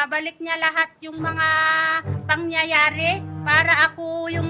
ibabalik niya lahat yung mga pangyayari para ako yung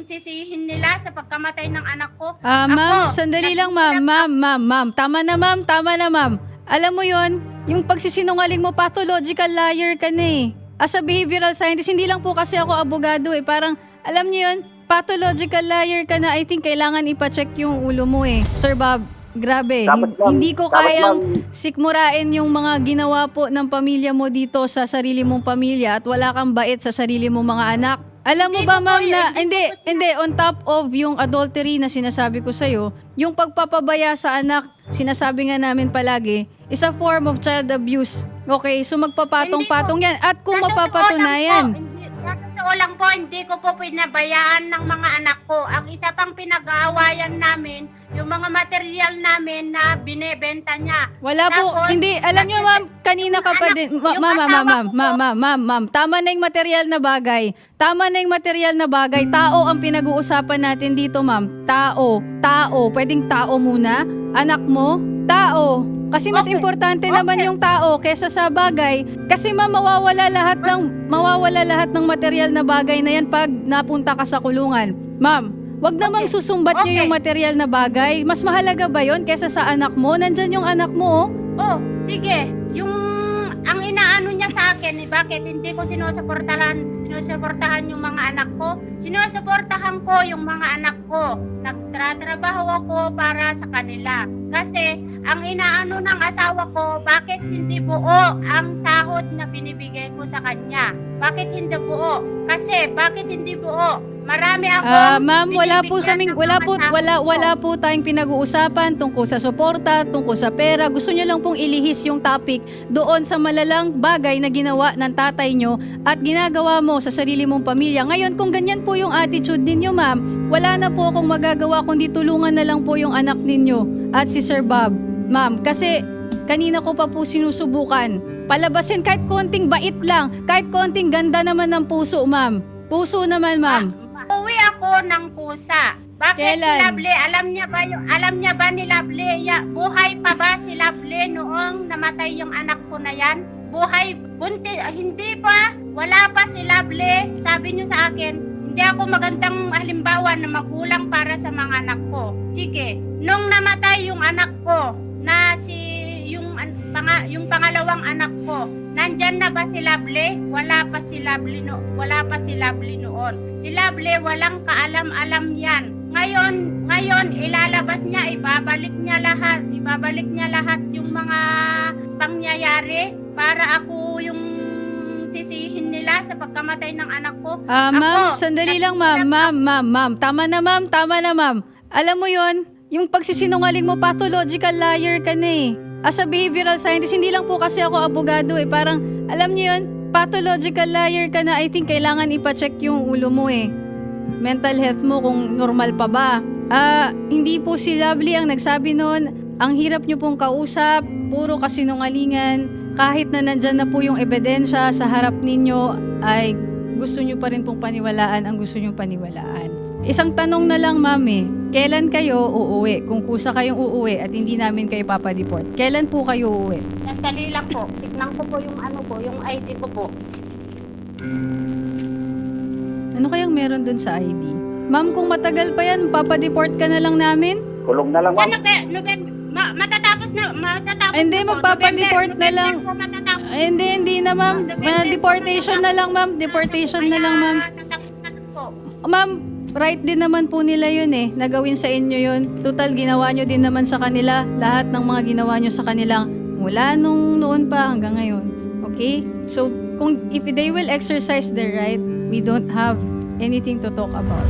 sisihin nila sa pagkamatay ng anak ko. Ma'am, sandali lang ma'am. Tama na ma'am. Alam mo yon, yung pagsisinungaling mo, pathological liar ka na eh. As a behavioral scientist, hindi lang po kasi ako abogado eh. Parang, alam niyo yun, pathological liar ka na. I think kailangan ipacheck yung ulo mo eh. Sir Bob, grabe. Hindi ko kayang sikmurain yung mga ginawa po ng pamilya mo dito sa sarili mong pamilya at wala kang bait sa sarili mong mga anak. Alam mo ba ma'am na, hindi, on top of yung adultery na sinasabi ko sa'yo, yung pagpapabaya sa anak, sinasabi nga namin palagi, is a form of child abuse. Okay, so magpapatong-patong yan. At kung mapapatunayan, totoo lang po, hindi ko po pinabayaan ng mga anak ko. Ang isa pang pinag-aawayan namin, yung mga material namin na binebenta niya. Wala po, Tapos, hindi. Alam niyo ma'am, kanina ka pa din. Ma'am, tama na yung material na bagay. Tao ang pinag-uusapan natin dito ma'am. Tao. Pwedeng tao muna? Anak mo? Tao. Kasi mas importante naman yung tao kesa sa bagay. Kasi ma'am, mawawala lahat ng material na bagay na yan pag napunta ka sa kulungan. Ma'am, wag namang susumbat niyo yung material na bagay. Mas mahalaga ba yon kesa sa anak mo? Nandyan yung anak mo. Oh, sige. Ang inaano niya sa akin, bakit hindi ko sinusuportahan yung mga anak ko? Sinusuportahan ko yung mga anak ko. Nagtratrabaho ako para sa kanila. Kasi ang inaano ng asawa ko, bakit hindi buo ang sahod na binibigay ko sa kanya? Bakit hindi buo? Kasi bakit hindi buo? Marami ako. Ma'am, wala po tayong pinag-uusapan tungkol sa suporta, tungkol sa pera. Gusto niyo lang pong ilihis yung topic doon sa malalang bagay na ginawa ng tatay nyo at ginagawa mo sa sarili mong pamilya. Ngayon, kung ganyan po yung attitude ninyo, ma'am, wala na po akong magagawa kundi tulungan na lang po yung anak ninyo at si Sir Bob. Ma'am, kasi kanina ko pa po sinusubukan. Palabasin kahit konting bait lang, kahit konting ganda naman ng puso, ma'am. Puso naman, ma'am. Uwi ako ng pusa. Bakit Kailan? si Lovely? Alam niya ba ni Lovely? Buhay pa ba si Lovely noong namatay yung anak ko na yan? Buhay, hindi pa. Wala pa si Lovely. Sabi niyo sa akin, hindi ako magandang halimbawa na magulang para sa mga anak ko. Sige, nung namatay yung anak ko, na yung pangalawang anak ko, nandyan na ba si Lovely? Wala pa si Lovely noon. Si Lovely walang kaalam-alam yan. Ngayon ilalabas niya, ibabalik niya lahat yung mga pangyayari para ako yung sisihin nila sa pagkamatay ng anak ko. Ma'am, sandali lang ma'am. Tama na ma'am. Alam mo yon, yung pagsisinungaling mo, pathological liar ka na eh. As a behavioral scientist, hindi lang po kasi ako abogado eh. Parang, alam niyo yun, pathological liar ka na. I think kailangan ipacheck yung ulo mo eh. Mental health mo kung normal pa ba. Hindi po si Lovely ang nagsabi nun. Ang hirap niyo pong kausap, puro kasinungalingan. Kahit na nandyan na po yung ebidensya sa harap ninyo, ay gusto niyo pa rin pong paniwalaan ang gusto niyo paniwalaan. Isang tanong na lang, ma'am kailan kayo uuwi? Kung kusa kayong uuwi at hindi namin kayo papadeport, kailan po kayo uuwi? Sandali lang po. Tignan ko po yung ID ko po. Ano kayang meron dun sa ID? Ma'am, kung matagal pa yan, papadeport ka na lang namin? Kulong na lang, ma'am. Matatapos na. Hindi, magpapadeport na lang. Hindi na, ma'am. Deportation na lang, ma'am. Ma'am, right din naman po nila yun eh. Nagawin sa inyo yun. Total, ginawa nyo din naman sa kanila. Lahat ng mga ginawa nyo sa kanilang mula nung noon pa hanggang ngayon. Okay? So, if they will exercise their right, we don't have anything to talk about.